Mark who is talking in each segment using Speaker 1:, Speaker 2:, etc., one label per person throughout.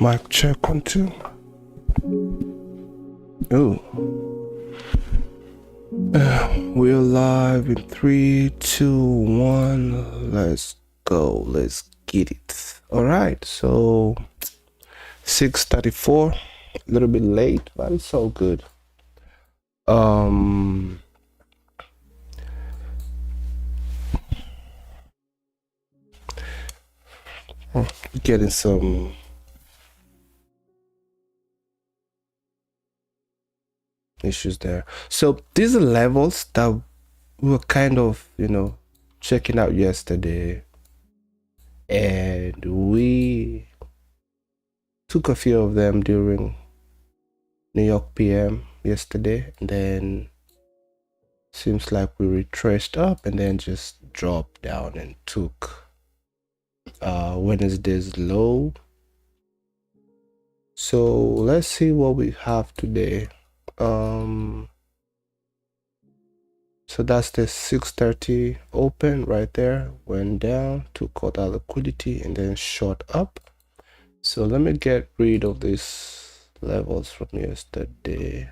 Speaker 1: Mic check 1 2. Oh, we're live in 3 2 1. Let's go. Let's get it. All right. So 6:34. A little bit late, but it's all good. Getting some issues there. So these are levels that we were kind of, checking out yesterday, and we took a few of them during New York PM yesterday, and then seems like we retraced up and then just dropped down and took Wednesday's low. So let's see what we have today. So that's the 6:30 open right there, went down, took all that liquidity and then shot up. So let me get rid of these levels from yesterday.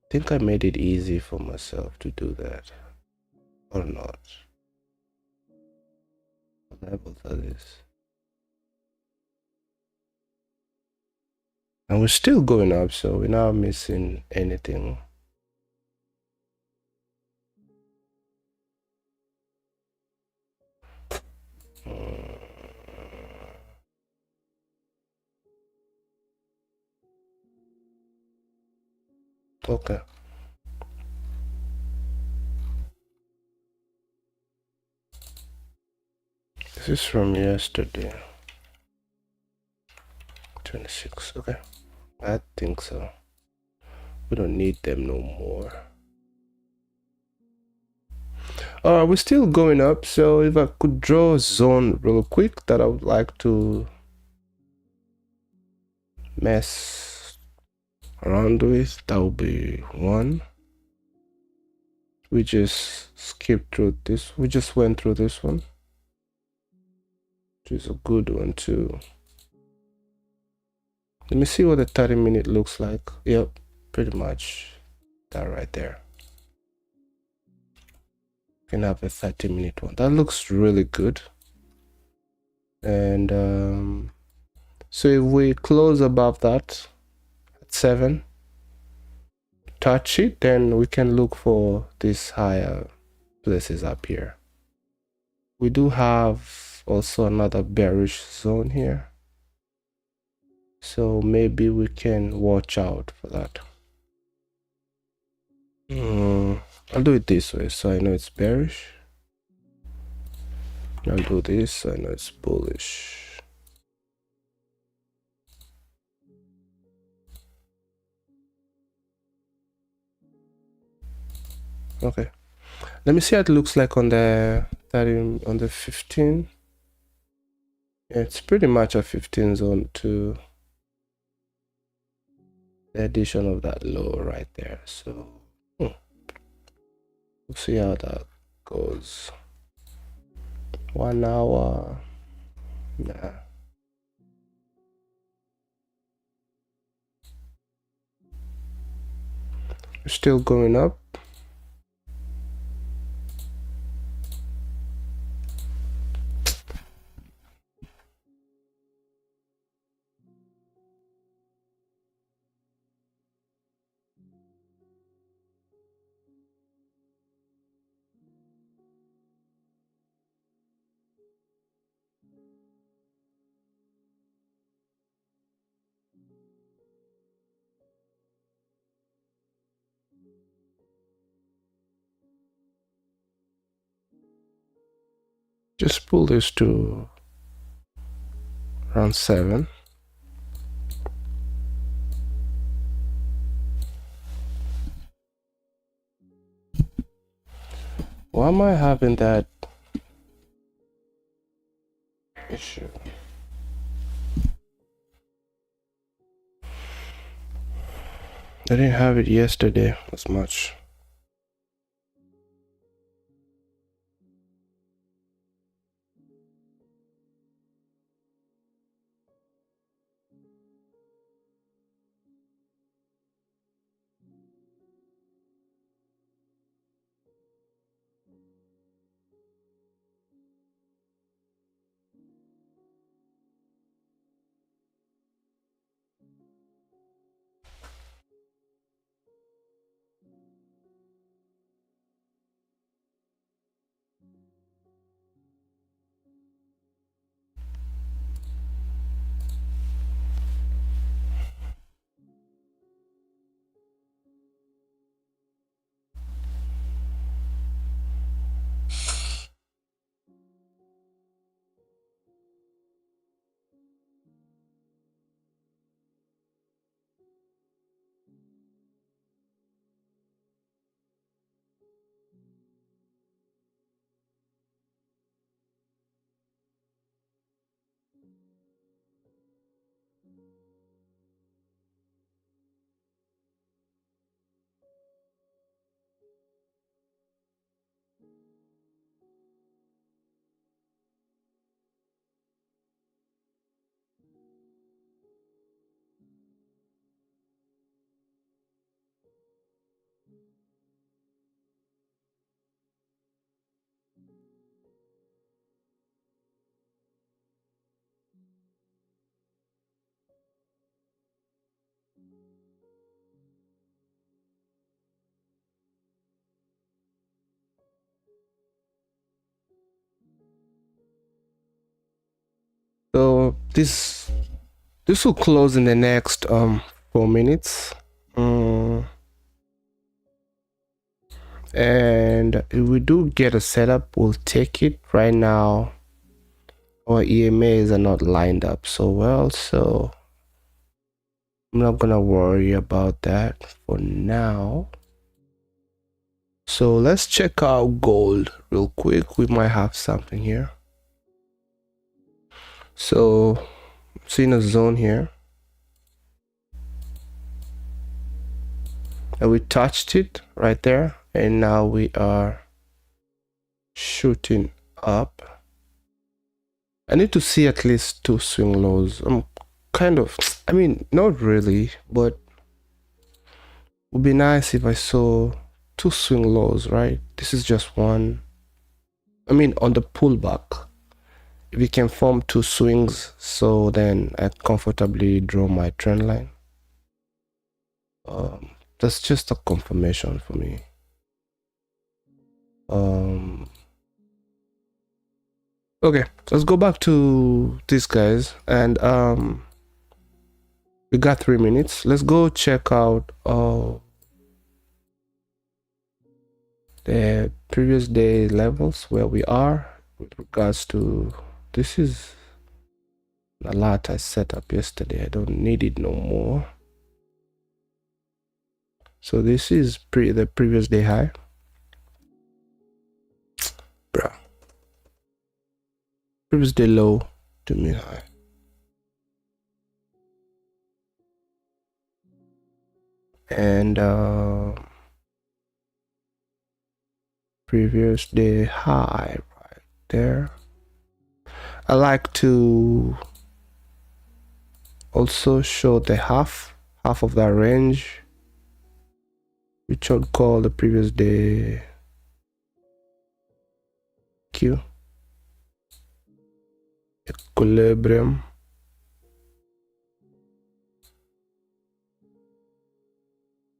Speaker 1: I think I made it easy for myself to do that, or not. What levels are these? And we're still going up, so we're not missing anything. Okay. This is from yesterday. 26. Okay. I think so. We don't need them no more. We're still going up, so if I could draw a zone real quick that I would like to mess around with, that would be one. We just skipped through this. We just went through this one, which is a good one too. Let me see what the 30-minute looks like. Yep, pretty much that right there. Can have a 30-minute one. That looks really good. And so if we close above that at 7, touch it, then we can look for these higher places up here. We do have also another bearish zone here, so maybe we can watch out for that. I'll do it this way so I know it's bearish. I'll do this so I know it's bullish. Okay, let me see how it looks like on the 30, on the 15. It's pretty much a 15 zone to the addition of that low right there. So we'll see how that goes. 1 hour. Nah. Still going up. Just pull this to around 7. Why am I having that issue? I didn't have it yesterday as much. So this will close in the next 4 minutes. And if we do get a setup, we'll take it. Right now our EMAs are not lined up so well, so I'm not gonna worry about that for now. So let's check out gold real quick. We might have something here. So I'm seeing a zone here, and we touched it right there, and now we are shooting up. I need to see at least 2 swing lows. I'm kind of, I mean, not really, but it would be nice if I saw 2 swing lows, right? This is just one. I mean, on the pullback, if we can form 2 swings, so then I comfortably draw my trend line. That's just a confirmation for me. Okay, let's go back to this, guys, and we got 3 minutes. Let's go check out the previous day levels where we are with regards to this. Is a lot I set up yesterday. I don't need it no more. So this is the previous day high, bro. Previous day low to mid high. And previous day high right there. I like to also show the half of that range, which I would call the previous day Q, equilibrium.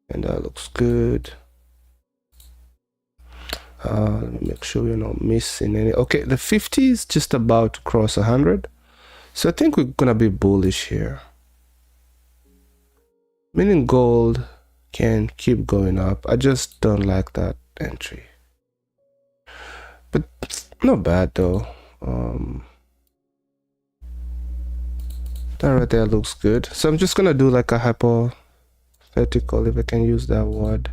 Speaker 1: And that looks good. Let me make sure we're not missing any. Okay, the 50 is just about to cross 100, so I think we're gonna be bullish here, meaning gold can keep going up. I just don't like that entry, but not bad though. That right there looks good. So I'm just gonna do like a hypothetical, if I can use that word.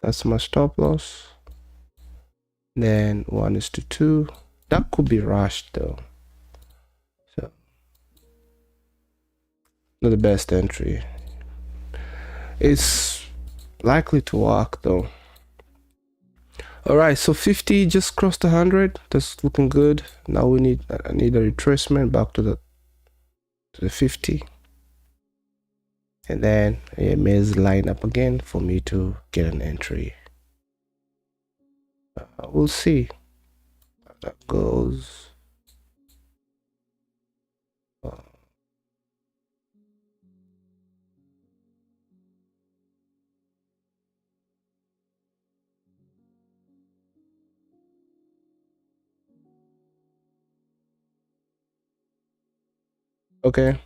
Speaker 1: That's my stop loss. Then 1:2. That could be rushed though, so not the best entry. It's likely to work though. All right, so 50 just crossed 100. That's looking good. Now I need a retracement back to the 50, and then a maze line up again for me to get an entry. We'll see how that goes. Okay.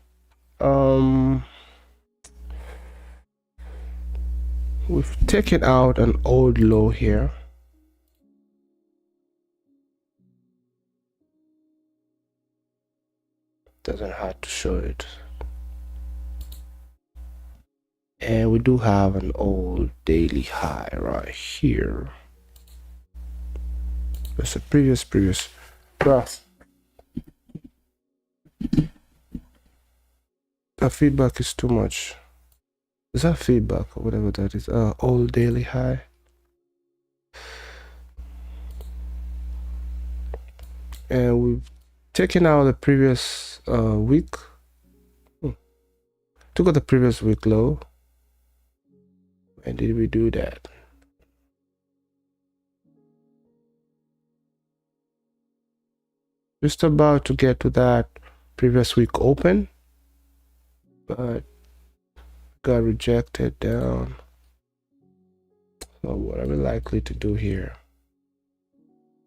Speaker 1: We've taken out an old low here. Doesn't have to show it. And we do have an old daily high right here. That's a previous. Bruh. That feedback is too much. Is that feedback or whatever that is? Old daily high. And we've taken out the previous week. Took out the previous week low. When did we do that? Just about to get to that previous week open, but got rejected down. So what are we likely to do here?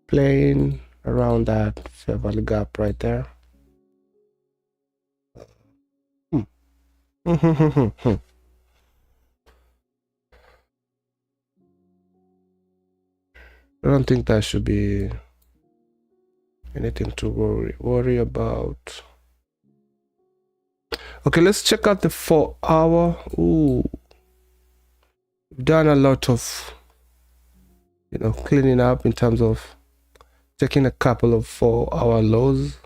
Speaker 1: Playing around that fair value gap right there. I don't think that should be anything to worry about. Okay, let's check out the 4-hour. Ooh, we've done a lot of cleaning up in terms of taking a couple of 4-hour lows.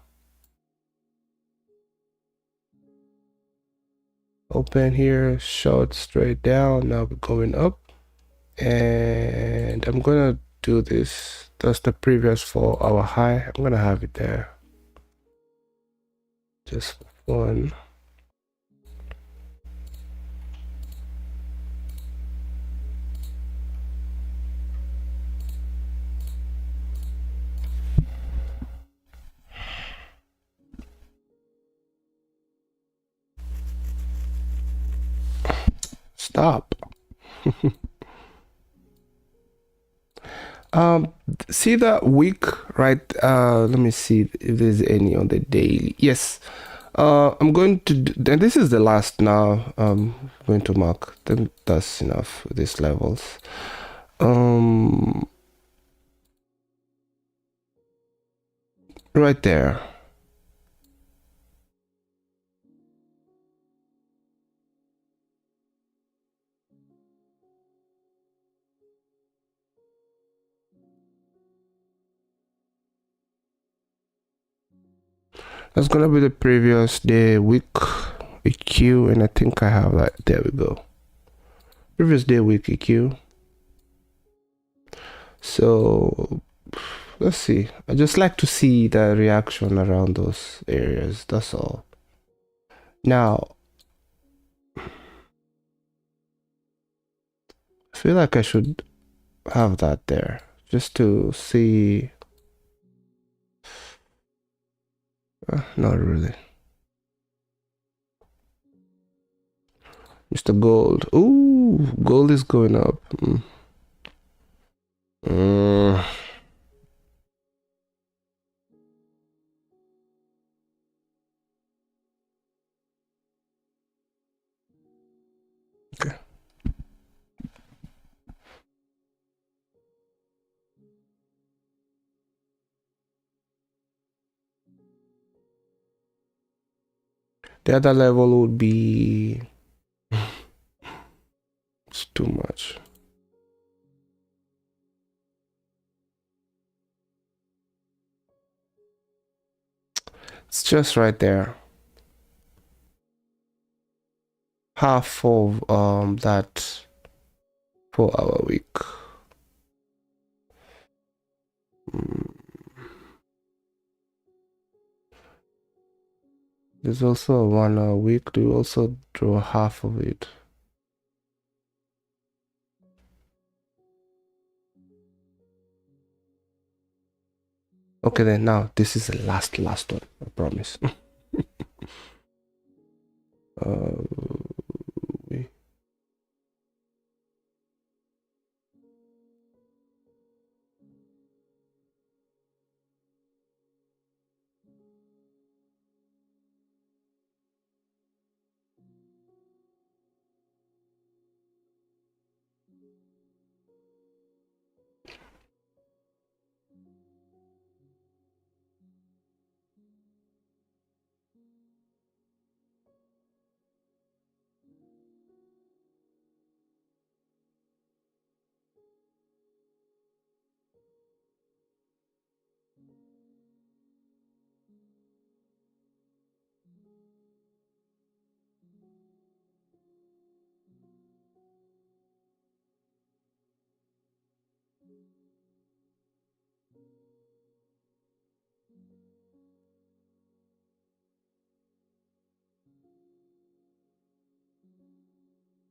Speaker 1: Open here, short straight down. Now we're going up, and I'm gonna do this. That's the previous 4-hour high. I'm gonna have it there just for fun. Stop. See the week, right? Let me see if there's any on the daily. Yes. I'm going to and this is the last now. Going to mark. Then that's enough with these levels. Right there. That's gonna be the previous day week EQ, and I think I have that. There we go. Previous day week EQ. So let's see. I just like to see the reaction around those areas. That's all. Now, I feel like I should have that there just to see. Not really. Mr. Gold. Ooh, gold is going up. Okay. The other level would be... It's too much. It's just right there. Half of that 4-hour week. There's also a 1-hour week. Do you also draw half of it? Okay, then now this is the last one, I promise.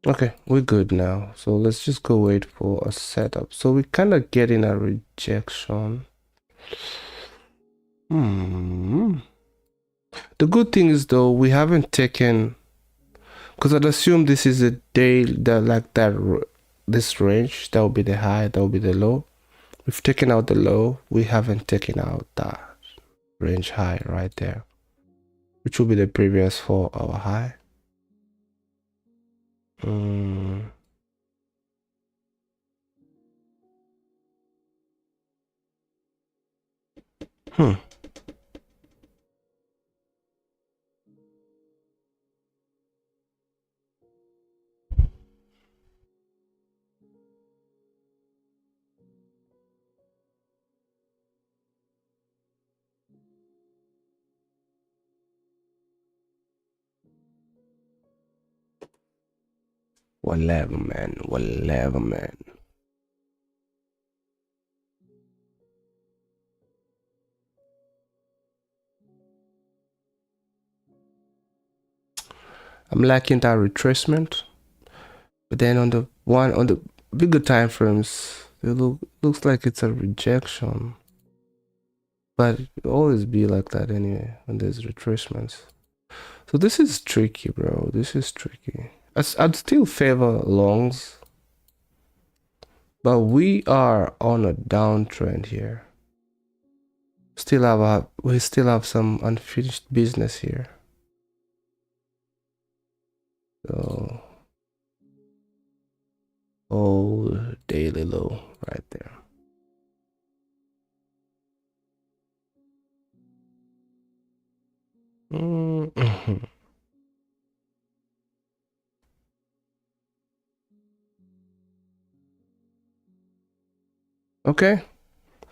Speaker 1: Okay, we're good now. So let's just go wait for a setup. So we're kind of getting a rejection. The good thing is though, we haven't taken, because I'd assume this is a day that like that, this range, that will be the high, that will be the low. We've taken out the low, we haven't taken out that range high right there, which will be the previous 4-hour high. Whatever, man. Whatever, man. I'm liking that retracement, but then on the bigger time frames, it looks like it's a rejection. But it always be like that anyway when there's retracements. So this is tricky, bro. This is tricky. I'd still favor longs. but we are on a downtrend here. We still have some unfinished business here. So, oh, daily low right there. Mm-hmm. Okay,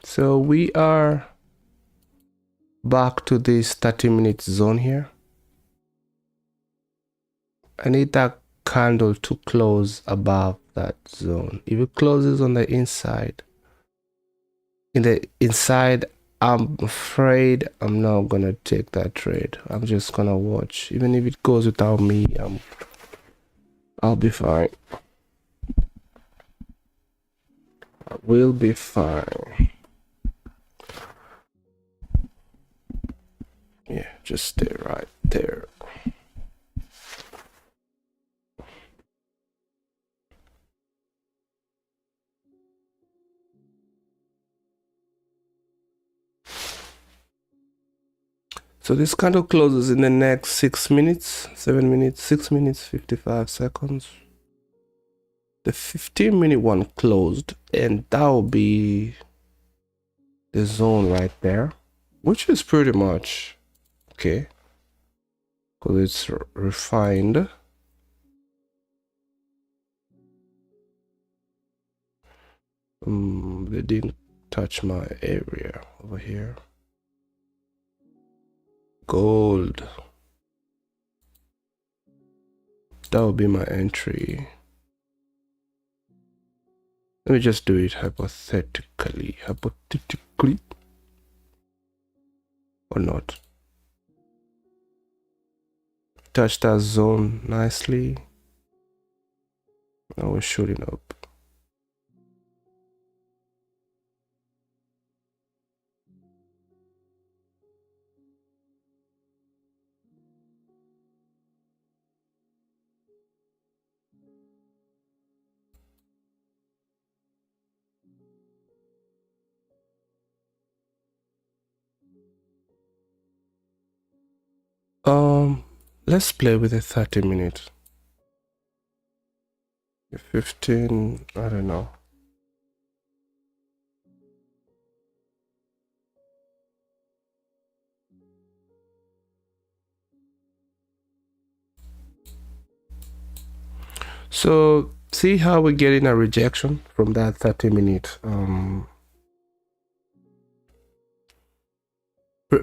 Speaker 1: so we are back to this 30-minute zone here. I need that candle to close above that zone. If it closes on the inside, I'm afraid I'm not gonna take that trade. I'm just gonna watch. Even if it goes without me, I'll be fine. I will be fine. Yeah, just stay right there. So this candle closes in the next 6 minutes, 7 minutes, 6 minutes, 55 seconds. The 15-minute one closed, and that will be the zone right there, which is pretty much okay because it's refined. They didn't touch my area over here. Gold, that will be my entry. Let me just do it hypothetically or not. Touch that zone nicely. Now we're shooting up. Let's play with a 30-minute. 15, I don't know. So see how we're getting a rejection from that 30-minute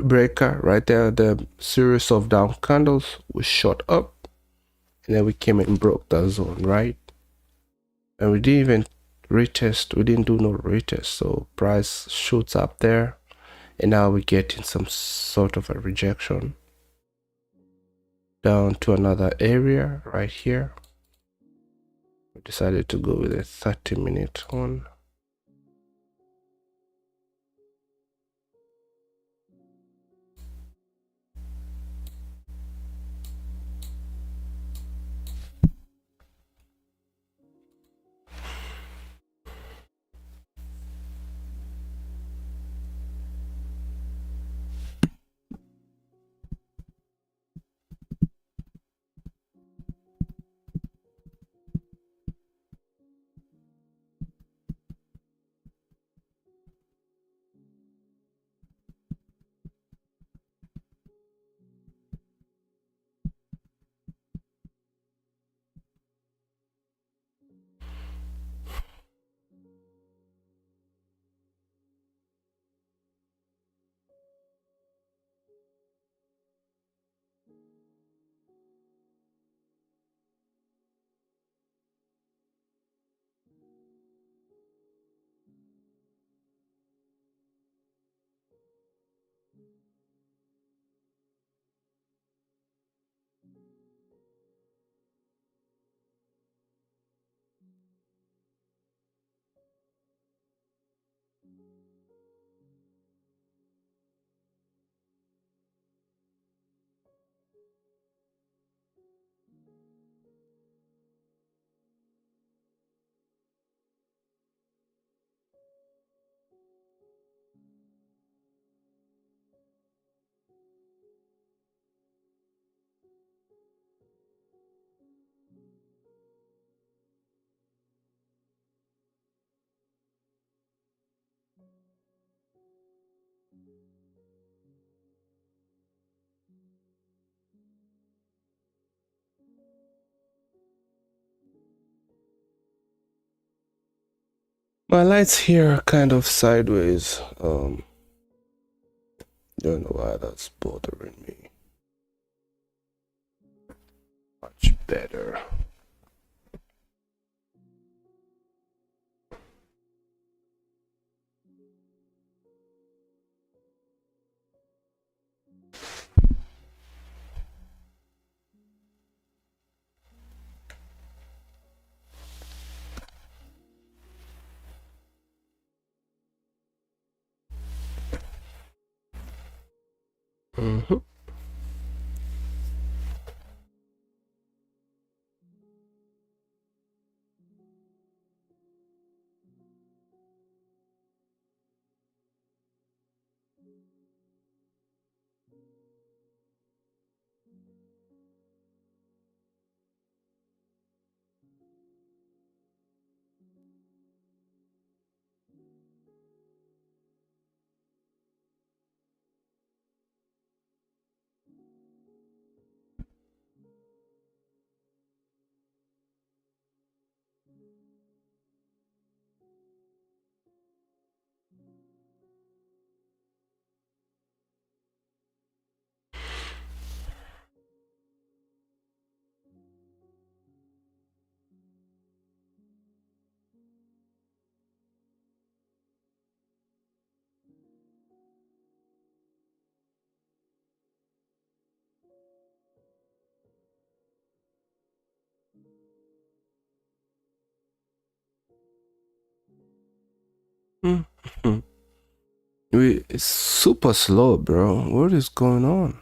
Speaker 1: breaker right there. The series of down candles was shot up, and then we came and broke that zone, right? And we didn't even retest. We didn't do no retest, so price shoots up there, and now we're getting some sort of a rejection down to another area right here. We decided to go with a 30-minute one. My lights here are kind of sideways. Don't know why that's bothering me. Much better. Mm-hmm. Mm-hmm. It's super slow, bro. What is going on?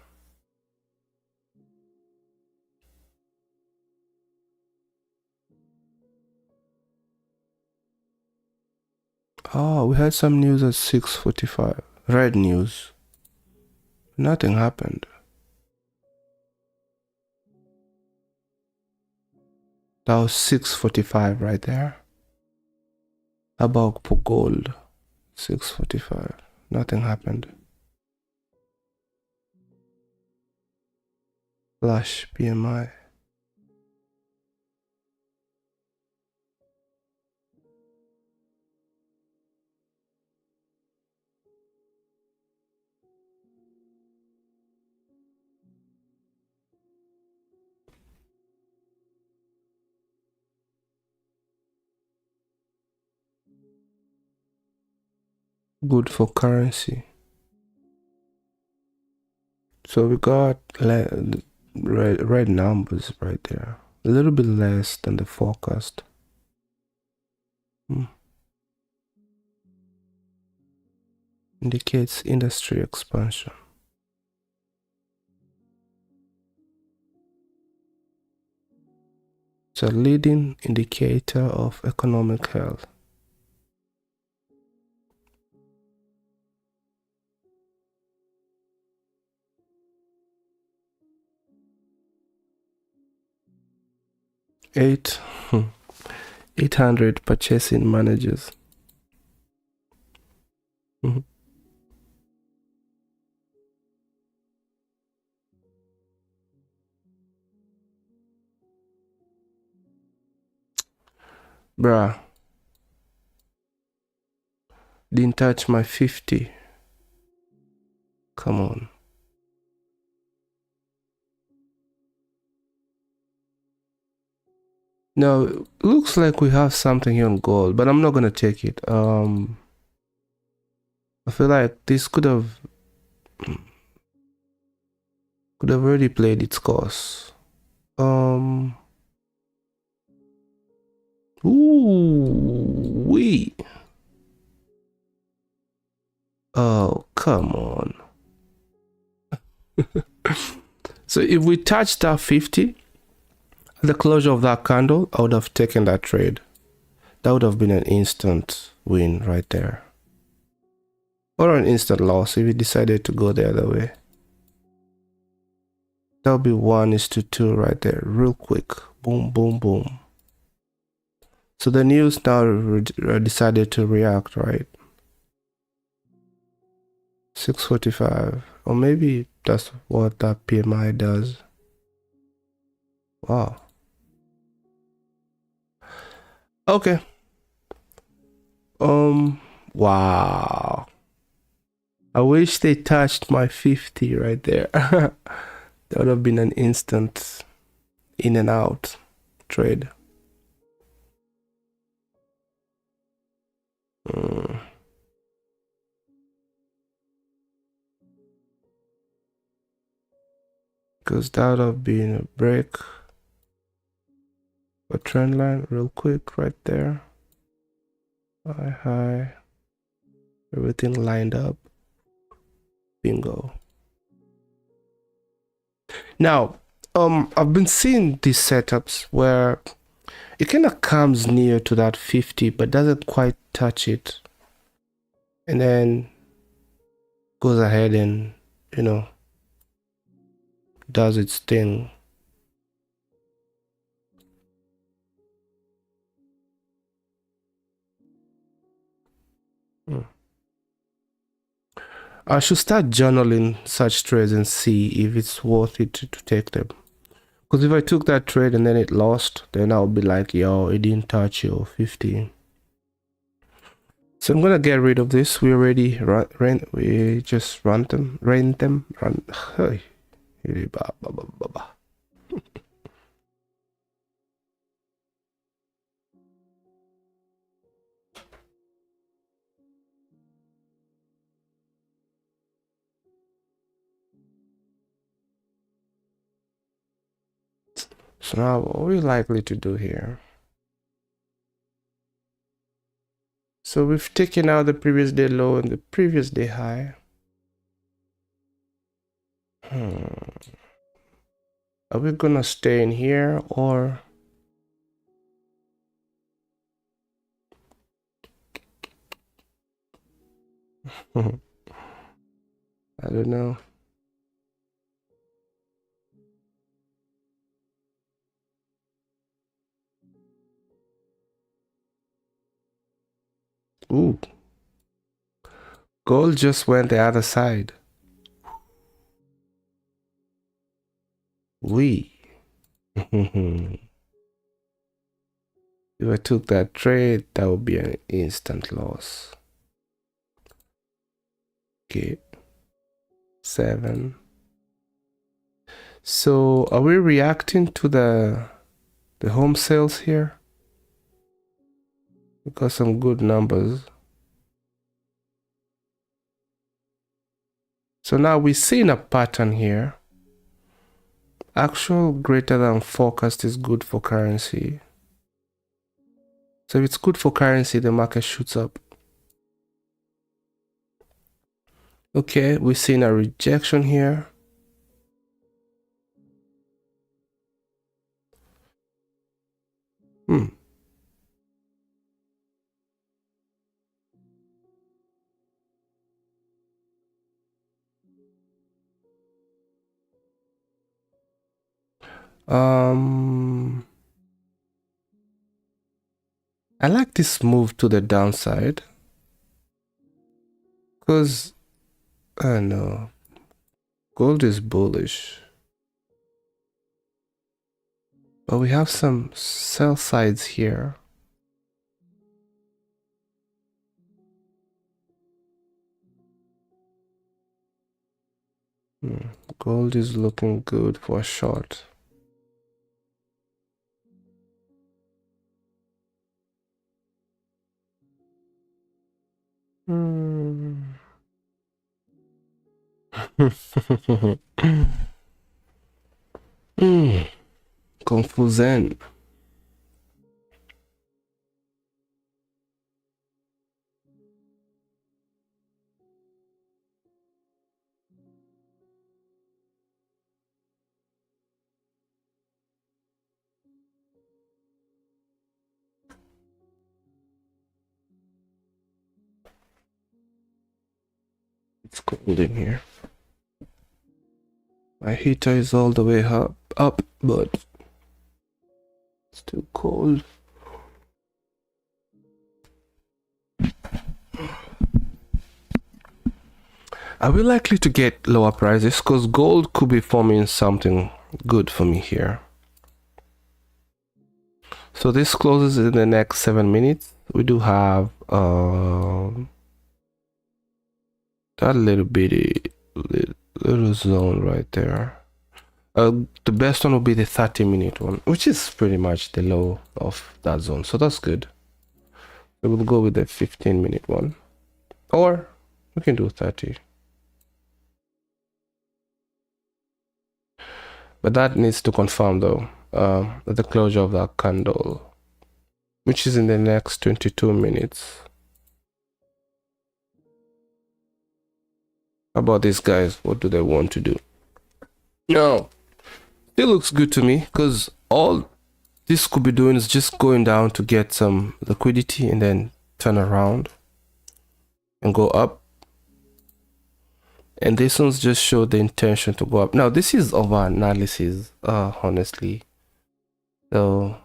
Speaker 1: Oh, we had some news at 6:45. Red news. Nothing happened. That was 6:45 right there. About gold. 6:45. Nothing happened. Flash PMI. Good for currency. So we got red numbers right there. A little bit less than the forecast. Indicates industry expansion. It's a leading indicator of economic health. Eight 800 purchasing managers. Mm-hmm. Bruh. Didn't touch my 50. Come on. Now, looks like we have something here on gold, but I'm not gonna take it. I feel like this could have already played its course. Ooh, oh, come on. So if we touched that 50, at the closure of that candle, I would have taken that trade. That would have been an instant win right there. Or an instant loss if you decided to go the other way. That would be 1:2 right there, real quick. Boom, boom, boom. So the news now decided to react, right? 645, or maybe that's what that PMI does. Wow. Okay. Wow. I wish they touched my 50 right there. That would have been an instant in and out trade. Because that would have been a break. A trend line real quick right there. High. Everything lined up. Bingo. Now, I've been seeing these setups where it kind of comes near to that 50 but doesn't quite touch it, and then goes ahead and, you know, does its thing. I should start journaling such trades and see if it's worth it to take them. Because if I took that trade and then it lost, then I'll be like, yo, it didn't touch your 50. So I'm gonna get rid of this. We already we just ran them. Hey. So now what are we likely to do here? So we've taken out the previous day low and the previous day high. Are we gonna stay in here or? I don't know. Ooh. Gold just went the other side. If I took that trade, that would be an instant loss. Okay. 7. So are we reacting to the home sales here? We got some good numbers. So now we're seeing a pattern here. Actual greater than forecast is good for currency. So if it's good for currency, the market shoots up. Okay, we're seeing a rejection here. I like this move to the downside because I don't know, gold is bullish, but we have some sell sides here. Gold is looking good for a short. Confusion. It's cold in here. My heater is all the way up, but it's still cold. Are we likely to get lower prices? Because gold could be forming something good for me here. So this closes in the next 7 minutes. We do have that little bitty little zone right there. The best one will be the 30-minute one, which is pretty much the low of that zone. So that's good. We will go with the 15-minute one, or we can do 30. But that needs to confirm though, at the closure of that candle, which is in the next 22 minutes. How about these guys? What do they want to do? No, it looks good to me, because all this could be doing is just going down to get some liquidity and then turn around and go up. And this one's just showed the intention to go up. Now this is over analysis, honestly. So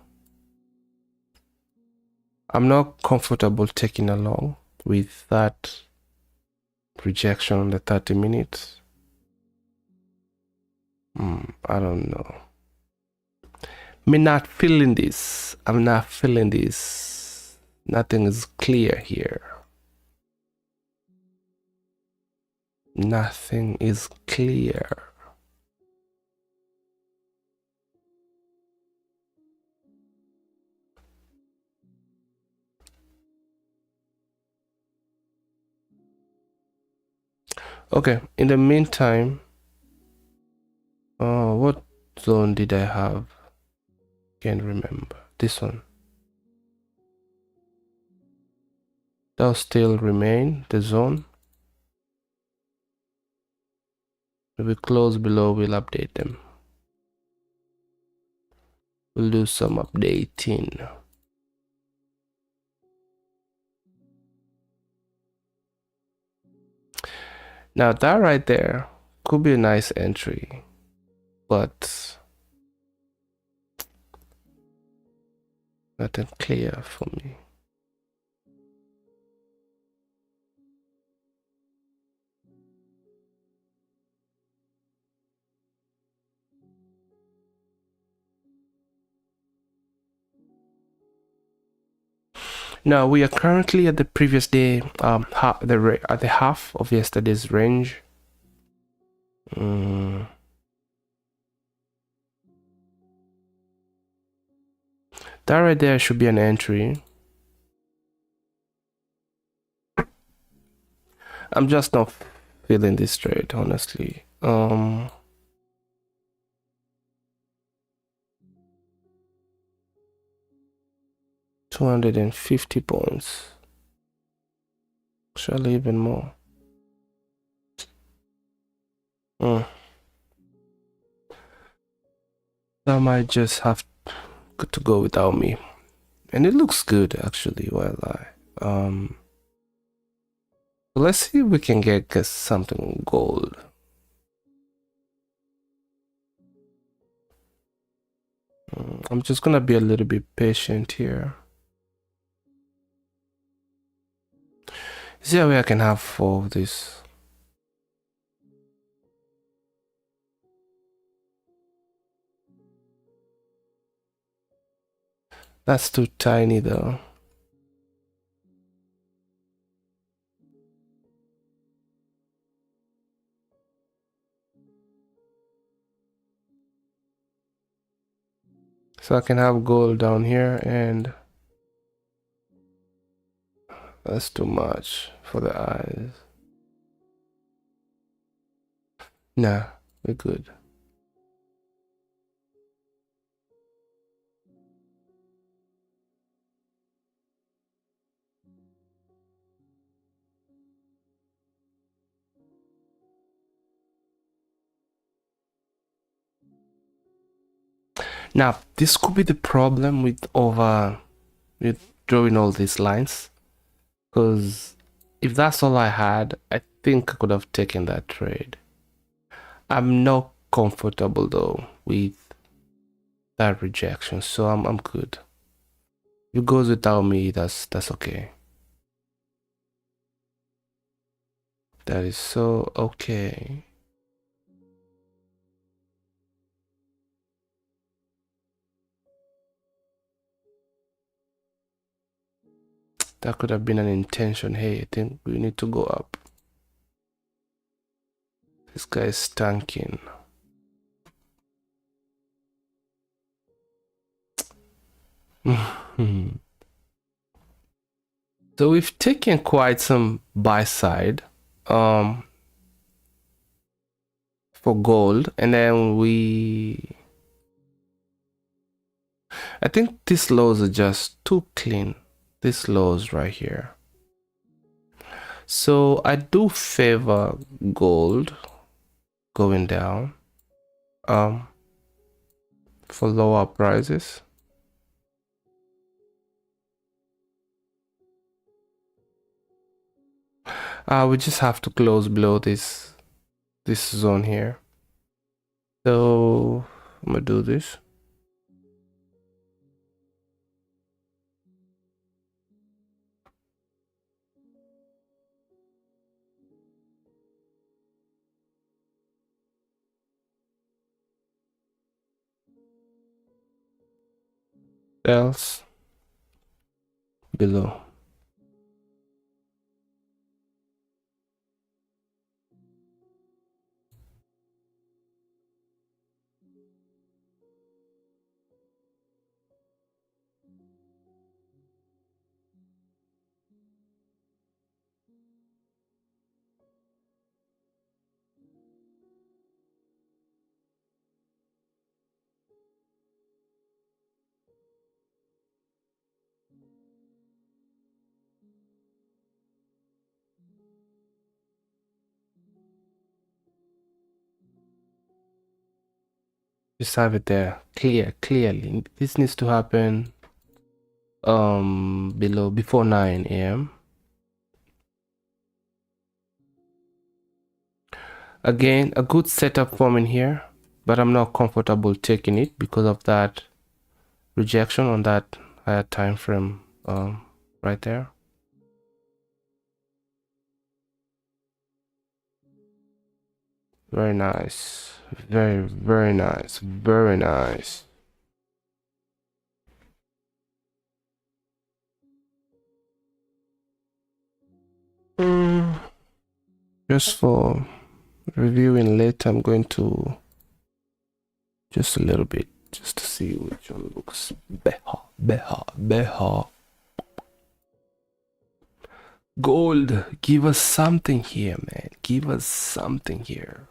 Speaker 1: I'm not comfortable taking along with that rejection on the 30 minutes. I don't know. Me not feeling this. I'm not feeling this. Nothing is clear here. Nothing is clear. Okay, in the meantime, what zone did I have? Can't remember. This one. That'll still remain the zone. If we close below, we'll update them. We'll do some updating. Now that right there could be a nice entry, but nothing clear for me. Now we are currently at the previous day, at the half of yesterday's range. That right there should be an entry. I'm just not feeling this trade, honestly. 250 points. Actually, even more. That might just have to go without me. And it looks good, actually, while let's see if we can get something gold. I'm just gonna be a little bit patient here. Is there a way I can have 4 of this? That's too tiny though. So I can have gold down here, and that's too much for the eyes. Nah, we're good. Now, this could be the problem with drawing all these lines, because if that's all I had, I think I could have taken that trade. I'm not comfortable though with that rejection, so I'm good. If it goes without me, that's okay. That is so okay. That could have been an intention. Hey, I think we need to go up. This guy is stinking. So we've taken quite some buy side for gold, and then I think these lows are just too clean. These lows right here. So I do favor gold going down for lower prices. We just have to close below this zone here. So I'm gonna do this. Else below. Just have it there clearly. This needs to happen before 9 a.m. Again, a good setup forming here, but I'm not comfortable taking it because of that rejection on that higher time frame right there. Very nice. Very nice. Very nice. Just for reviewing later, I'm going to just a little bit just to see which one looks better. Gold, give us something here, man. Give us something here.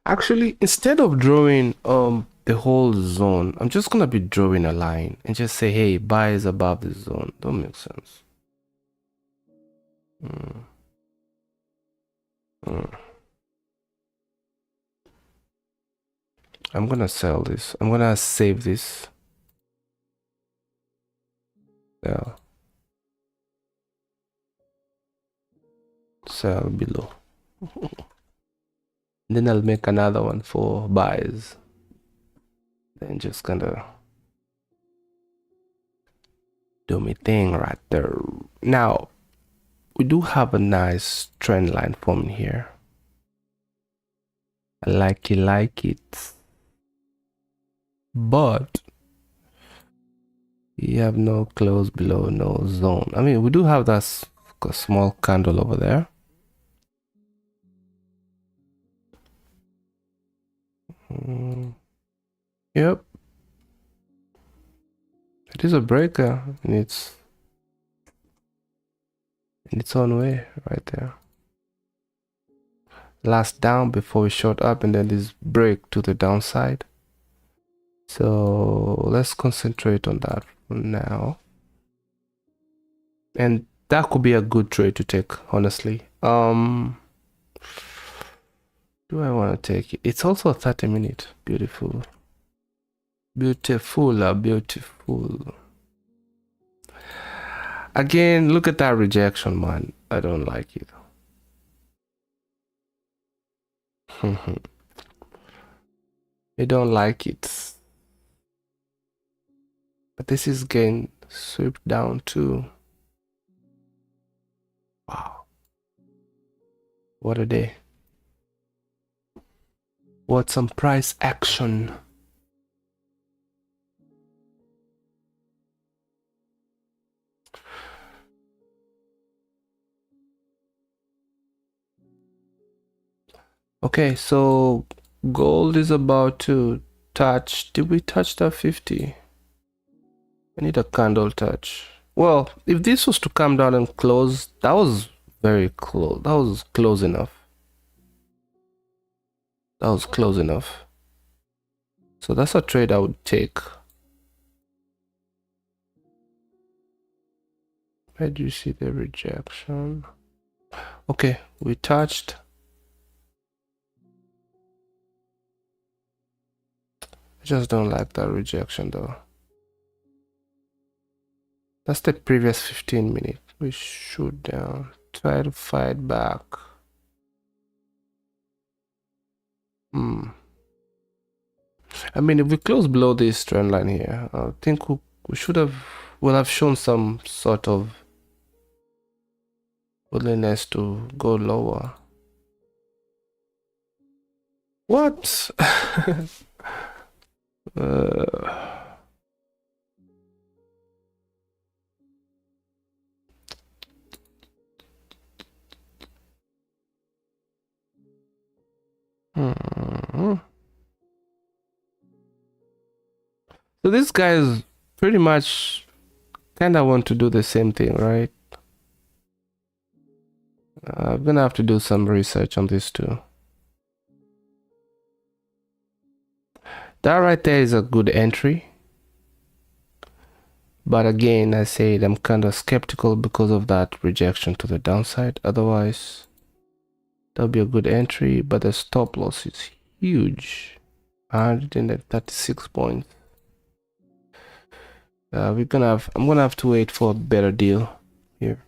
Speaker 1: Actually, instead of drawing the whole zone, I'm just gonna be drawing a line and just say, hey, buy is above this zone. Don't make sense. I'm gonna sell this. I'm gonna save this. Yeah. Sell below. Then I'll make another one for buys. Then just gonna do my thing right there. Now, we do have a nice trend line forming here. I like it. But you have no close below, no zone. I mean, we do have that small candle over there. Yep. It is a breaker in its own way right there. Last down before we shot up, and then this break to the downside. So let's concentrate on that for now. And that could be a good trade to take, honestly. Do I want to take it? It's also a 30-minute. Beautiful. Again, look at that rejection, man. I don't like it. I don't like it. But this is getting swept down too. Wow. What a day. What some price action. Okay, so gold is about to touch. Did we touch that 50? I need a candle touch. Well, if this was to come down and close, that was very close. That was close enough. That was close enough. So that's a trade I would take. Where do you see the rejection? Okay, we touched. I just don't like that rejection though. That's the previous 15 minutes. We shoot down. Try to fight back. I mean, if we close below this trend line here, I think we should have, will have shown some sort of willingness to go lower. What? So this guy is pretty much kind of want to do the same thing, right? I'm gonna have to do some research on this too. That right there is a good entry. But again, I said I'm kind of skeptical because of that rejection to the downside. Otherwise, that'll be a good entry, but the stop loss is huge. 136 points. I'm gonna have to wait for a better deal here.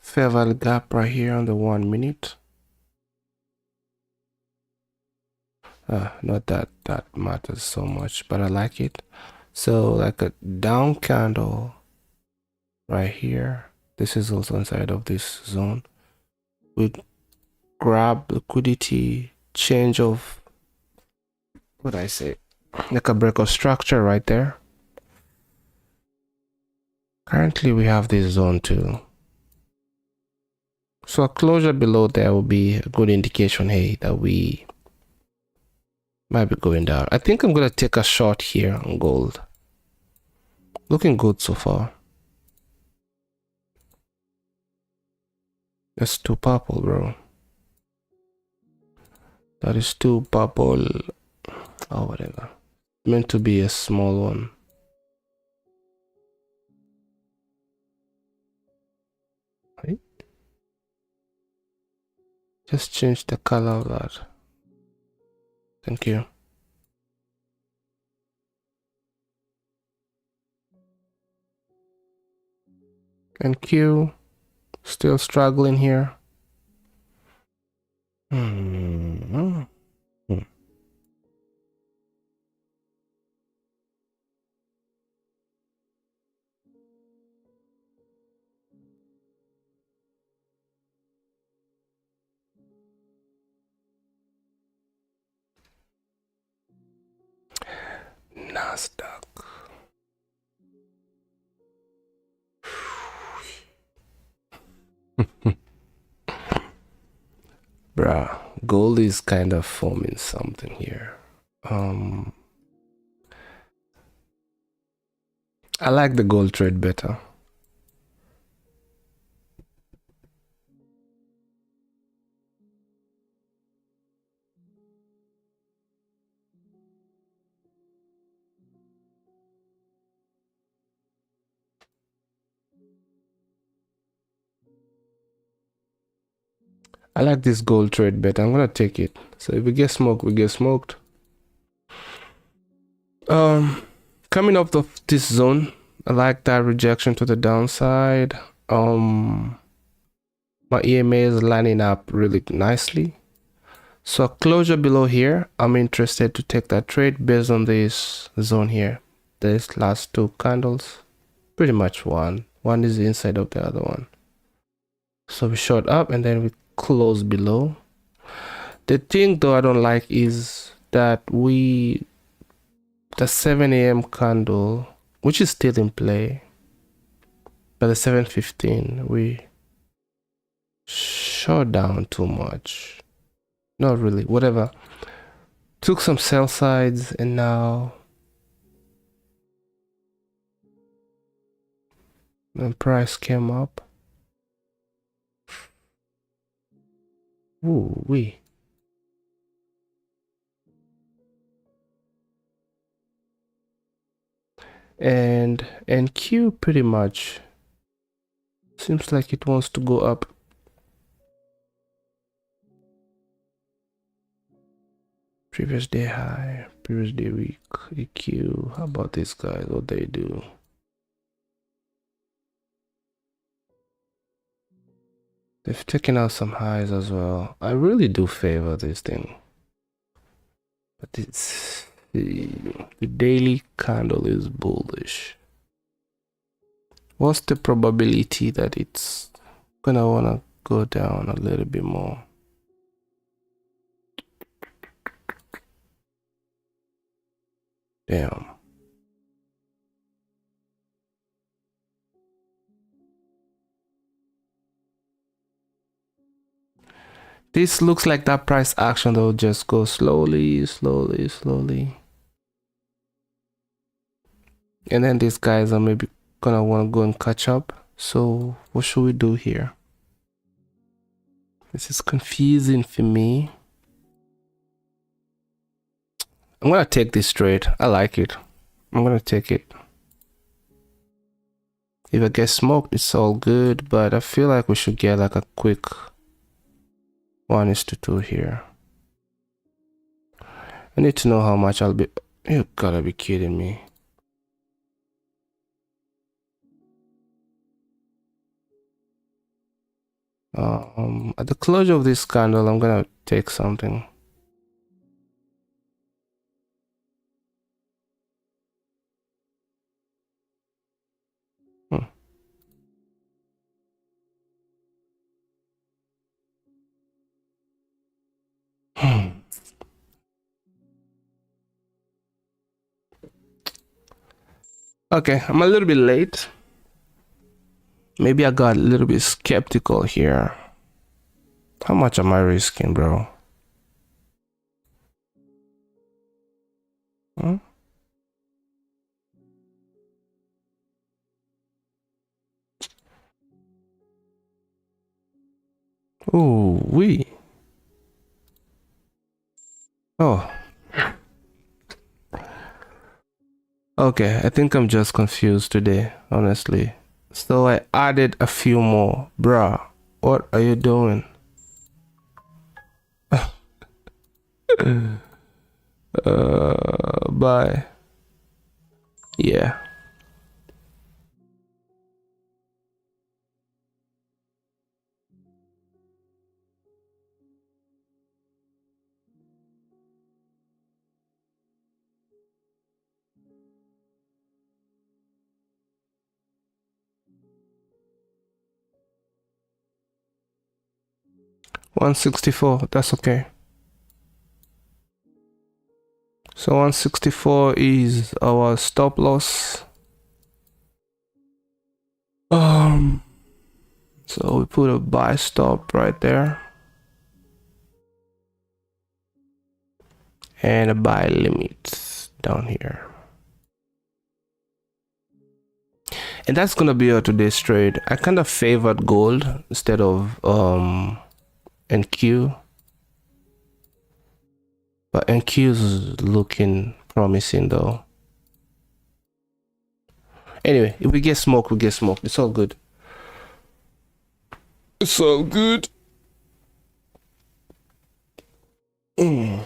Speaker 1: Fair value gap right here on the 1 minute. Not that that matters so much, but I like it. So like a down candle right here. This is also inside of this zone. We grab liquidity, change of, what I say, like a break of structure right there. Currently we have this zone too. So a closure below there will be a good indication, hey, that we might be going down. I think I'm gonna take a short here on gold. Looking good so far. That's too purple, bro. That is too purple. Oh, whatever. Meant to be a small one. Right? Just change the color of that. Thank you. Thank you. Still struggling here. Nasdaq. Bruh, gold is kind of forming something here. I like the gold trade better. I like this gold trade bet. I'm gonna take it. So if we get smoked, we get smoked. Coming off of this zone, I like that rejection to the downside. My EMA is lining up really nicely. So a closure below here, I'm interested to take that trade based on this zone here. These last two candles, pretty much one is the inside of the other one. So we short up and then we close below. The thing though I don't like is that the 7 a.m. candle, which is still in play, but the 7:15 we short down too much. Not really, whatever. Took some sell sides and now the price came up. Ooh wee. And NQ pretty much seems like it wants to go up. Previous day high, previous day week, EQ. How about these guys? What they do? They've taken out some highs as well. I really do favor this thing, but it's the daily candle is bullish. What's the probability that it's gonna wanna go down a little bit more? Damn. This looks like that price action that will just go slowly. And then these guys are maybe gonna want to go and catch up. So what should we do here? This is confusing for me. I'm gonna take this trade. I like it. I'm gonna take it. If I get smoked, it's all good, but I feel like we should get like a quick 1:2 here. I need to know how much I'll be. You gotta be kidding me. At the closure of this candle, I'm gonna take something. Okay, I'm a little bit late. Maybe I got a little bit skeptical here. How much am I risking, bro? Huh? Ooh, wee. Oh. Okay, I think I'm just confused today, honestly. So I added a few more. Bruh, what are you doing? Bye. Yeah. $164, that's okay. So 164 is our stop loss. So we put a buy stop right there. And a buy limit down here. And that's gonna be our today's trade. I kind of favored gold instead of NQ. But NQ is looking promising though. Anyway, if we get smoked, we get smoked. It's all good. It's all good. I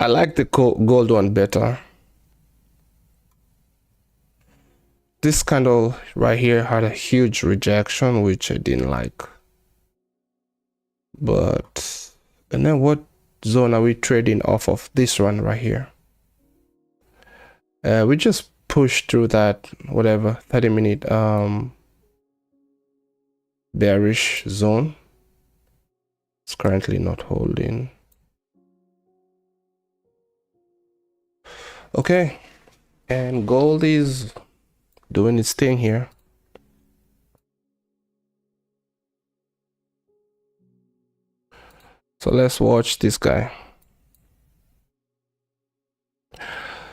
Speaker 1: like the gold one better. This candle right here had a huge rejection, which I didn't like. But, and then what zone are we trading off of? This one right here. We just push through that, whatever, 30-minute bearish zone. It's currently not holding. Okay, and gold is doing its thing here. So let's watch this guy.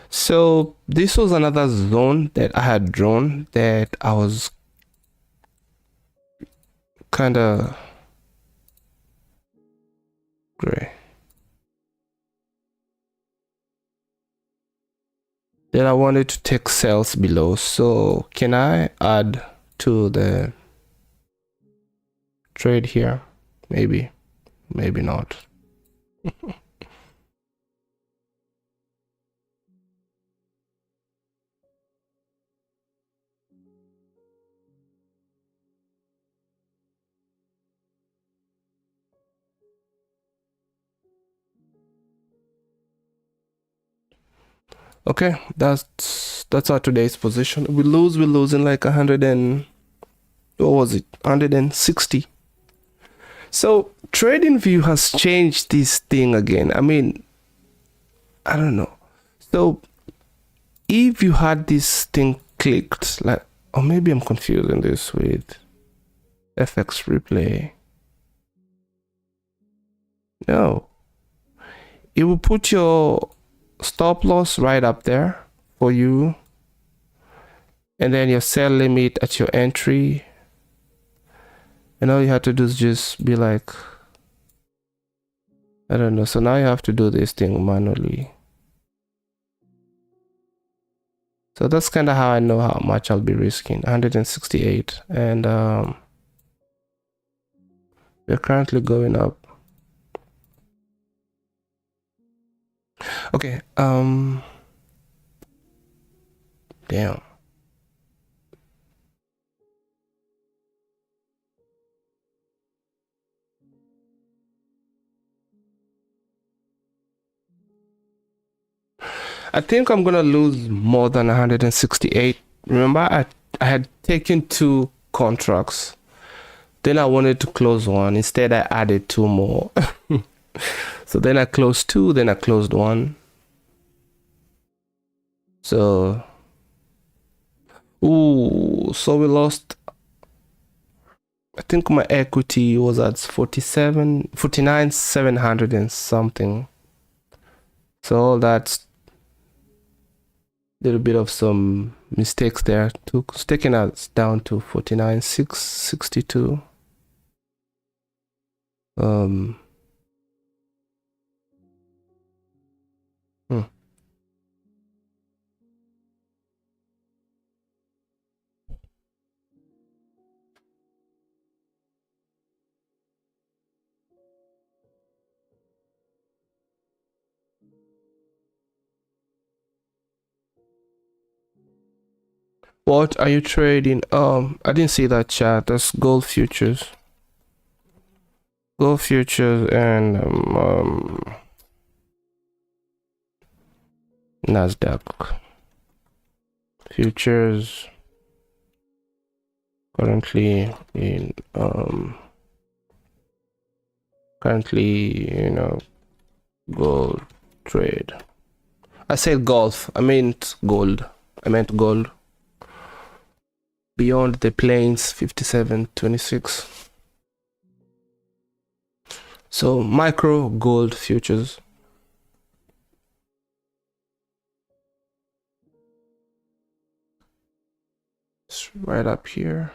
Speaker 1: So this was another zone that I had drawn that I was kind of gray. Then I wanted to take sales below. So can I add to the trade here? Maybe, maybe not. Okay, that's our today's position. We lose, we're losing like 100 and what was it? 160. So TradingView has changed this thing again. I mean, I don't know. So if you had this thing clicked, like, or maybe I'm confusing this with FX replay. No, it will put your stop loss right up there for you, and then your sell limit at your entry, and all you have to do is just be like, I don't know. So now you have to do this thing manually. So that's kind of how I know how much I'll be risking. 168, and we're currently going up. Okay, damn. I think I'm gonna lose more than 168. Remember, I had taken 2 contracts. Then I wanted to close one. Instead, I added 2 more. So then I closed 2, then I closed 1. So, ooh, so we lost. I think my equity was at 49, 700 and something. So that's a little bit of some mistakes there. It's taking us down to 49, 662. What are you trading? I didn't see that chat. That's gold futures. Gold futures and Nasdaq futures currently in gold trade. I said golf. I meant gold. I meant gold. Beyond the plains 57.26. So micro gold futures. It's right up here.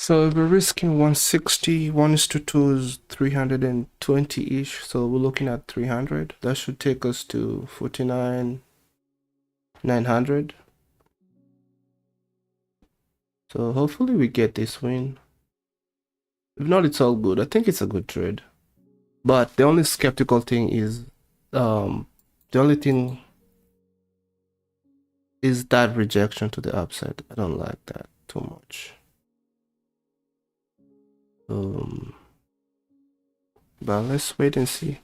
Speaker 1: So we're risking 160, 1:2 is 320-ish. So we're looking at 300. That should take us to 49,900. So hopefully we get this win. If not, it's all good. I think it's a good trade. But the only skeptical thing is, the only thing is that rejection to the upside. I don't like that too much. But let's wait and see.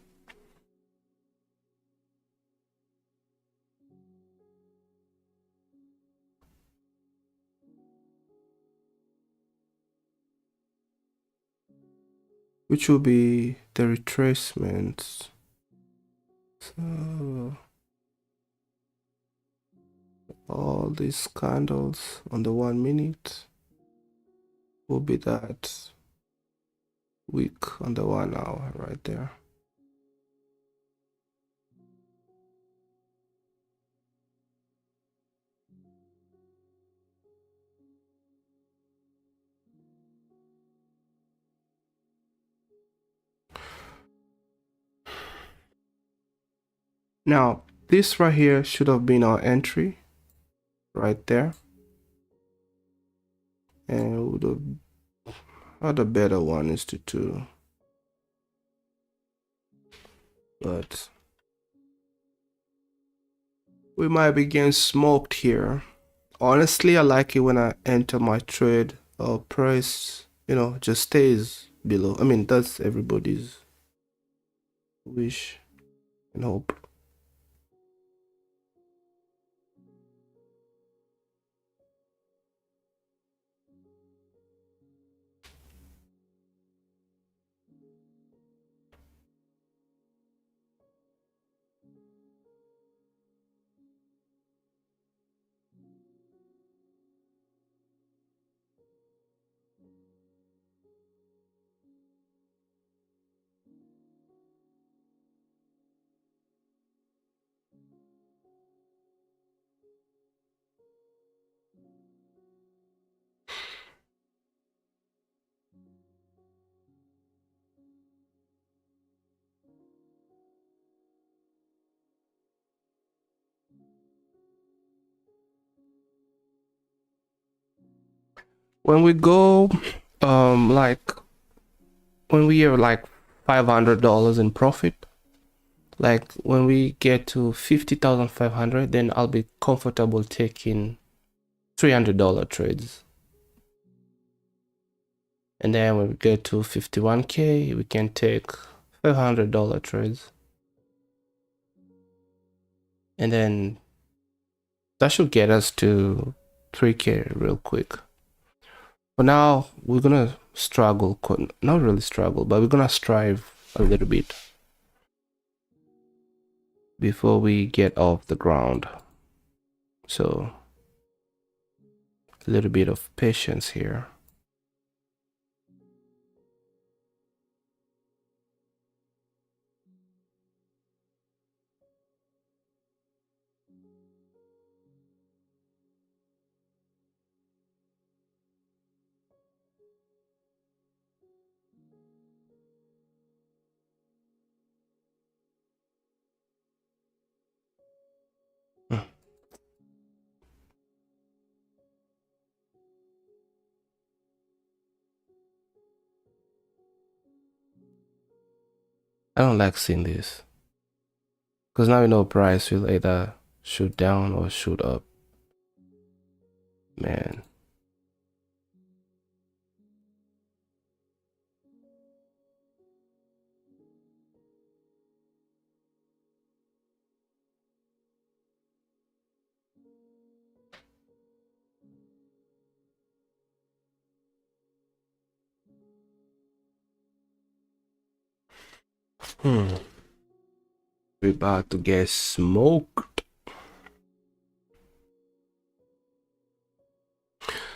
Speaker 1: Which will be the retracements. So all these candles on the 1 minute will be that wick on the 1 hour right there. Now this right here should have been our entry right there, and would have had a better 1:2, but we might be getting smoked here. Honestly, I like it when I enter my trade, price, just stays below. I mean, that's everybody's wish and hope. When we go, like when we are like $500 in profit, like when we get to 50,500, then I'll be comfortable taking $300 trades. And then when we get to 51K, we can take $500 trades. And then that should get us to 3K real quick. For now, we're gonna struggle, not really struggle, but we're gonna strive a little bit before we get off the ground. So a little bit of patience here. I don't like seeing this, because now you know price will either shoot down or shoot up. Man. We're about to get smoked.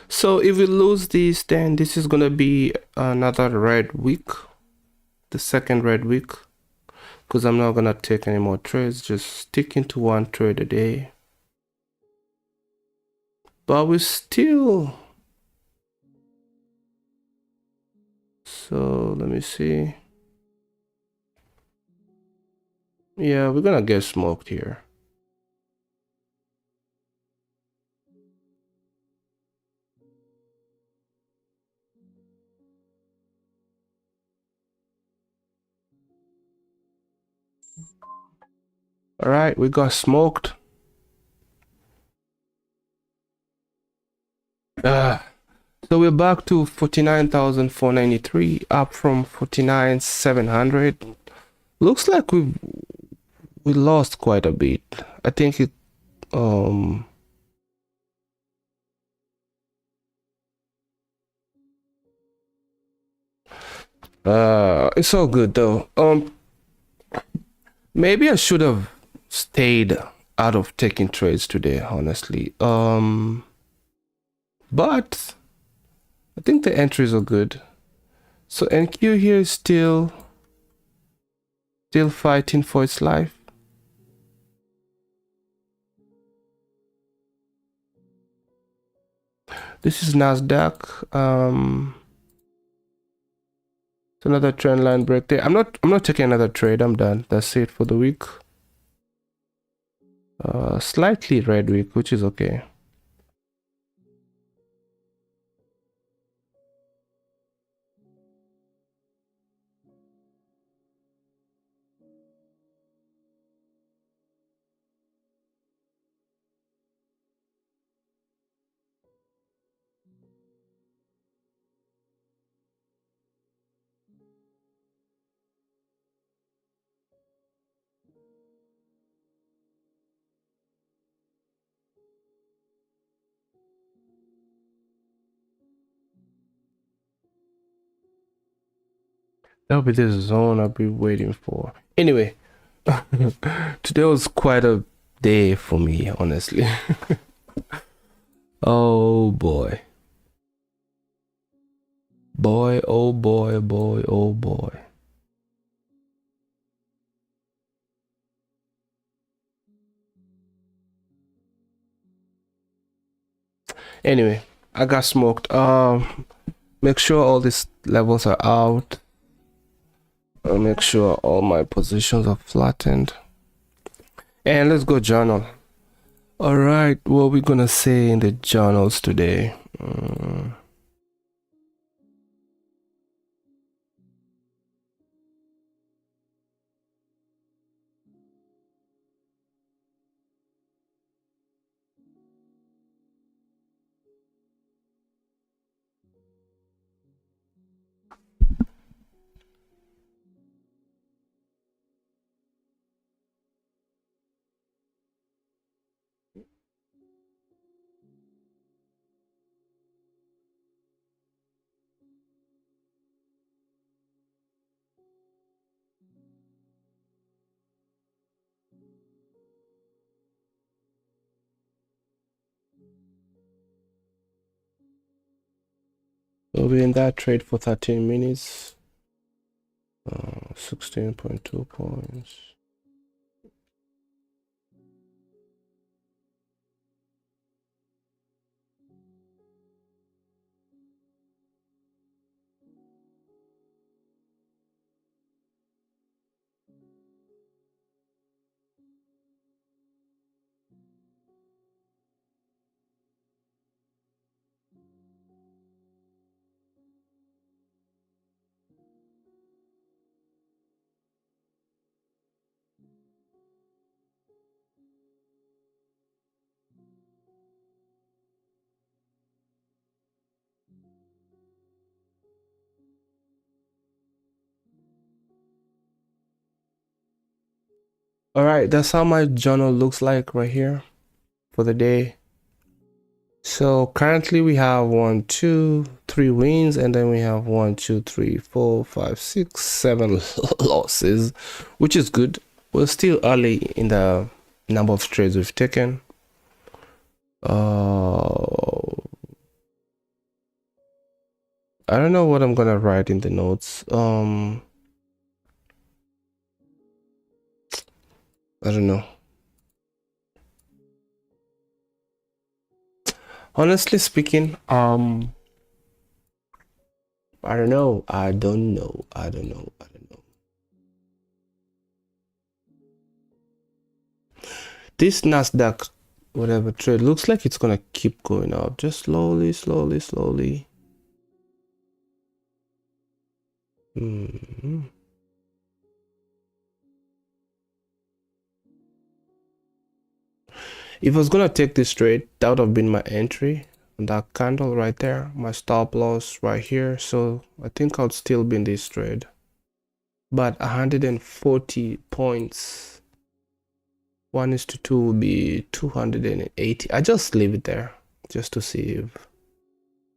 Speaker 1: So if we lose this, then this is gonna be another red week, the second red week, because I'm not gonna take any more trades, just sticking to one trade a day. But we still So let me see. Yeah, we're gonna get smoked here. All right, we got smoked. So we're back to 49,493, up from 49,700. Looks like we lost quite a bit. I think it it's all good though. Maybe I should have stayed out of taking trades today, honestly. But I think the entries are good. So NQ here is still fighting for its life. This is Nasdaq. It's another trend line break there. I'm not taking another trade. I'm done. That's it for the week. Slightly red week, which is okay. That'll be the zone I'll be waiting for. Anyway, today was quite a day for me, honestly. Oh boy. Boy, oh boy, boy, oh boy. Anyway, I got smoked. Make sure all these levels are out. Make sure all my positions are flattened. And let's go journal. All right, what are we gonna say in the journals today? We'll be in that trade for 13 minutes. 16.2 points. All right, that's how my journal looks like right here for the day. So currently we have 1, 2, 3 wins, and then we have 1, 2, 3, 4, 5, 6, 7 losses, which is good. We're still early in the number of trades we've taken. I don't know what I'm gonna write in the notes. I don't know. Honestly speaking, I I don't know. I don't know. I don't know. I don't know. This Nasdaq, whatever trade, looks like it's gonna keep going up. Just slowly, slowly, slowly. If I was gonna take this trade, that would have been my entry. And that candle right there, my stop loss right here. So I think I'll still be in this trade. But 140 points, 1:2 will be 280. I just leave it there just to see if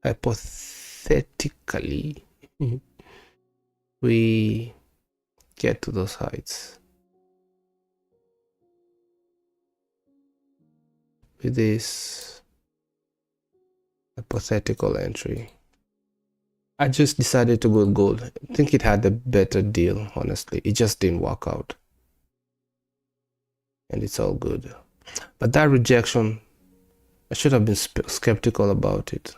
Speaker 1: hypothetically we get to those heights with this hypothetical entry. I just decided to go gold. I think it had a better deal, honestly. It just didn't work out. And it's all good. But that rejection, I should have been skeptical about it.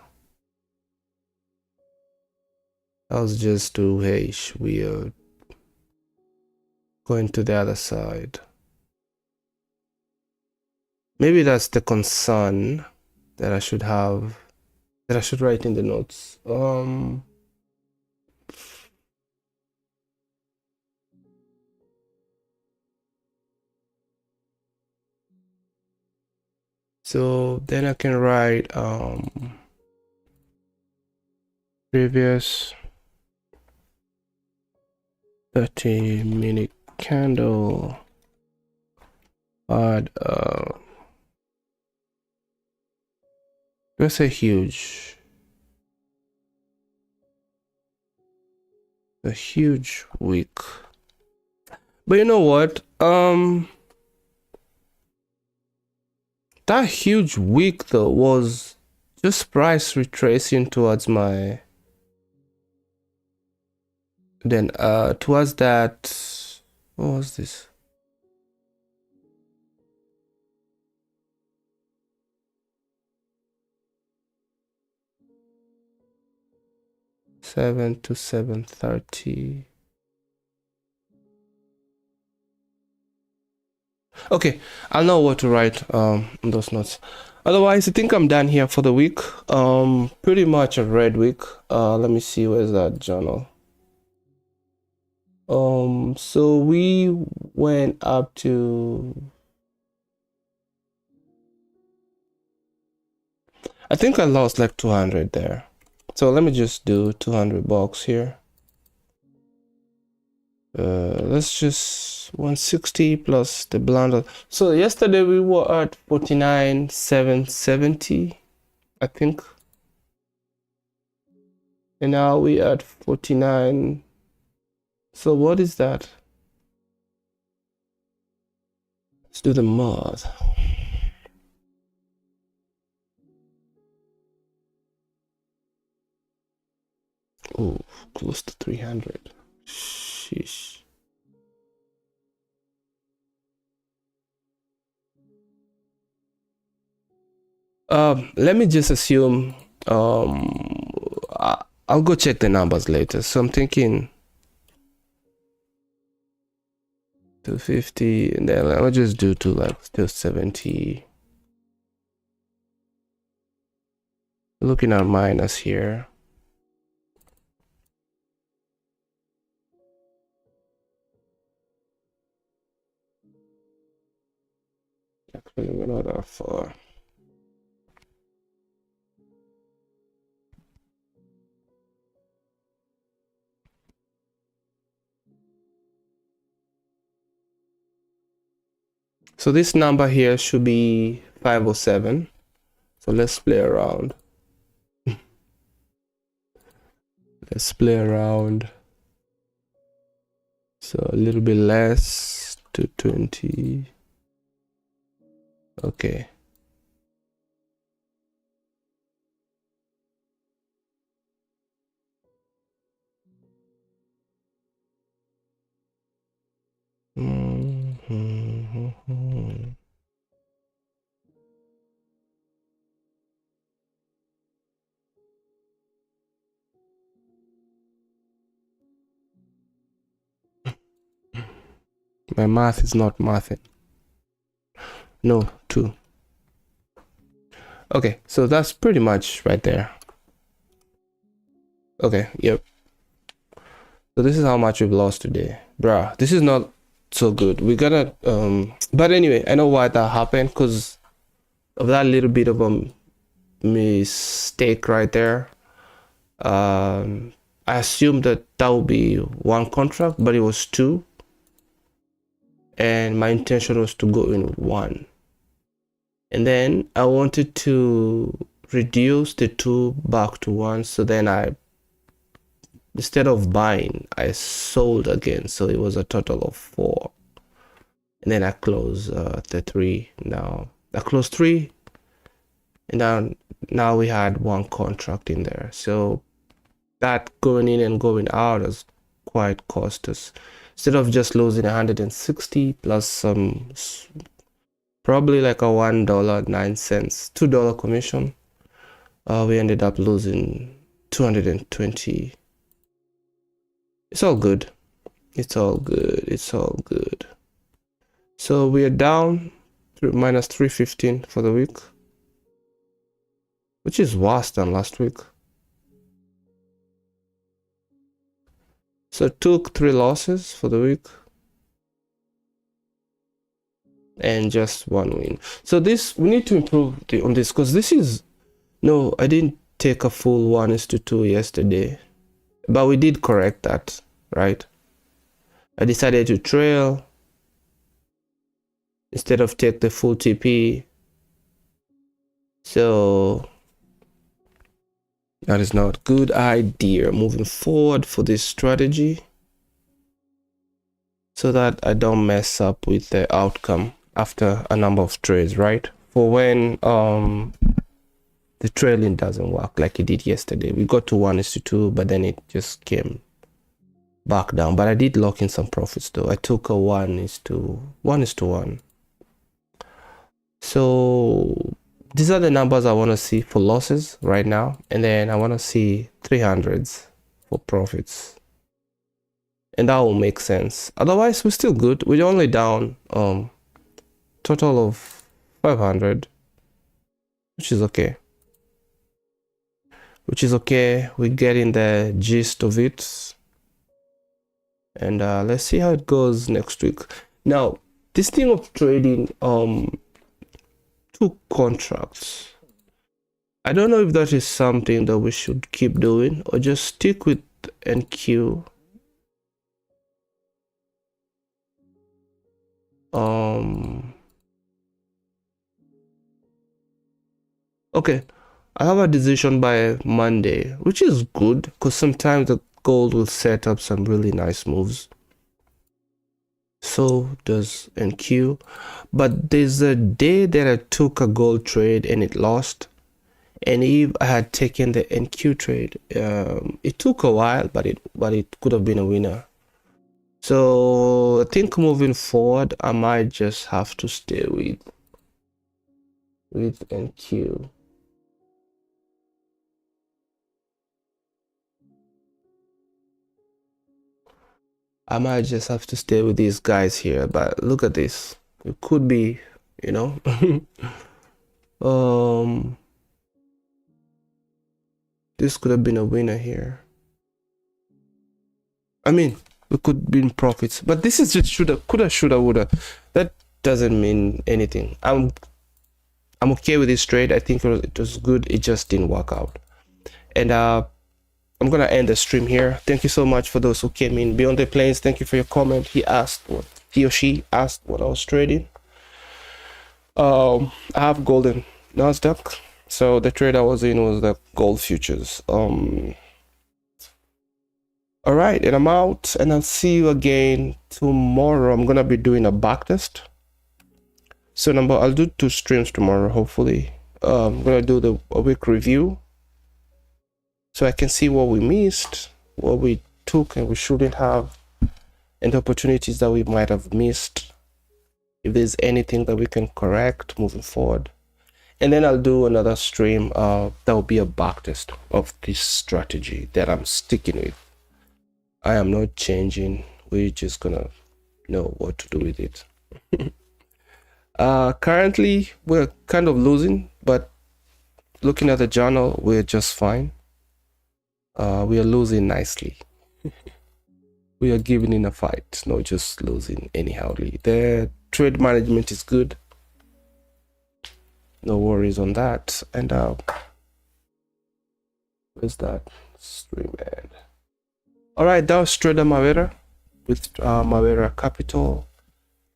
Speaker 1: I was just too weird. Going to the other side. Maybe that's the concern that I should have, that I should write in the notes. So then I can write previous 30-minute candle had let's say huge, a huge wick. But you know what, that huge wick though was just price retracing towards my, then towards that, what was this? $7 to $7.30. Okay, I'll know what to write in those notes. Otherwise, I think I'm done here for the week. Pretty much a red week. Let me see, where's that journal? So we went up to, I think I lost like 200 there. So let me just do $200 here. Let's just 160 plus the blunder. So yesterday we were at 49,770, I think. And now we at 49. So what is that? Let's do the math. Oh, close to 300. Sheesh. Let me just assume, I'll go check the numbers later. So I'm thinking 250, and then I'll just do to like still 70. Looking at minus here. Actually, we're not that far. So this number here should be 507. So let's play around. Let's play around. So a little bit less, 220. Okay. My math is not mathing. No, 2. Okay, so that's pretty much right there. Okay, yep. So this is how much we've lost today. Bruh, this is not so good. We gotta but anyway, I know why that happened, because of that little bit of a mistake right there. I assumed that would be 1 contract, but it was 2, and my intention was to go in 1, and then I wanted to reduce the 2 back to 1. So then instead of buying, I sold again, so it was a total of 4, and then I closed the 3. Now I closed 3, and now we had 1 contract in there, so that going in and going out has quite cost us. Instead of just losing 160 plus some probably like a $1.09 $2 commission, we ended up losing 220. It's all good. It's all good. It's all good. So we are down minus 315 for the week, which is worse than last week. So took 3 losses for the week and just 1 win. So this, we need to improve on this, because this is, no, I didn't take a full 1:2 yesterday, but we did correct that, right? I decided to trail instead of take the full TP. So that is not a good idea moving forward for this strategy, so that I don't mess up with the outcome after a number of trades, right? For when the trailing doesn't work like it did yesterday. We got to 1:2, but then it just came back down. But I did lock in some profits though. I took a 1:1. So these are the numbers I want to see for losses right now, and then I want to see 300s for profits, and that will make sense. Otherwise, we're still good. We're only down total of 500, which is okay. We're getting the gist of it, and let's see how it goes next week. Now, this thing of trading 2 contracts, I don't know if that is something that we should keep doing or just stick with NQ. Okay, I have a decision by Monday, which is good, because sometimes the gold will set up some really nice moves. So does NQ, but there's a day that I took a gold trade and it lost, and if I had taken the NQ trade, it took a while, but it could have been a winner. So I think moving forward, I might just have to stay with NQ. I might just have to stay with these guys here, but look at this. It could be, you know, this could have been a winner here. I mean, we could be in profits, but this is just shoulda, coulda, shoulda, woulda. That doesn't mean anything. I'm okay with this trade. I think it was good. It just didn't work out, and I'm gonna end the stream here. Thank you so much for those who came in. Beyond the Plains, thank you for your comment. He or she asked what I was trading. I have golden Nasdaq, so the trade I was in was the gold futures. All right, and I'm out, and I'll see you again tomorrow. I'm gonna be doing a backtest. So I'll do 2 streams tomorrow, hopefully. I'm gonna do a week review, so I can see what we missed, what we took and we shouldn't have, and the opportunities that we might have missed, if there's anything that we can correct moving forward. And then I'll do another stream that will be a backtest of this strategy that I'm sticking with. I am not changing. We're just gonna know what to do with it. Currently we're kind of losing, but looking at the journal, we're just fine. We are losing nicely. We are giving in a fight, not just losing anyhowly. The trade management is good. No worries on that. And where's that stream at? All right, that was Trader Mavera with Mavera Capital.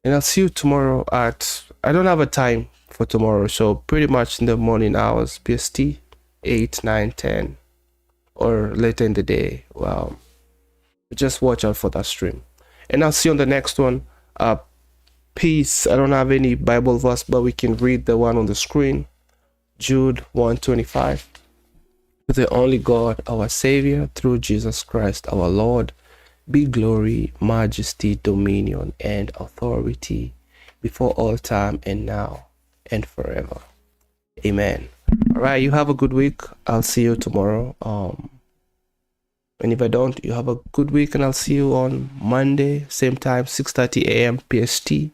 Speaker 1: And I'll see you tomorrow at, I don't have a time for tomorrow, so pretty much in the morning hours, PST, 8, 9, 10, or later in the day. Well, just watch out for that stream. And I'll see you on the next one. Peace. I don't have any Bible verse, but we can read the one on the screen. Jude 1:25. To the only God, our Savior, through Jesus Christ, our Lord, be glory, majesty, dominion, and authority before all time and now and forever. Amen. All right, you have a good week. I'll see you tomorrow. And if I don't, you have a good week, and I'll see you on Monday, same time, 6:30 a.m. PST.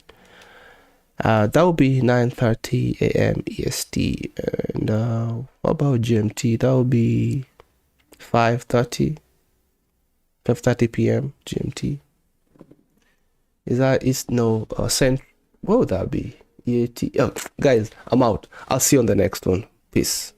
Speaker 1: That will be 9:30 a.m. EST. And what about GMT? That will be 5:30 p.m. GMT. Is no cent? What would that be? EAT. Oh, guys, I'm out. I'll see you on the next one. Peace.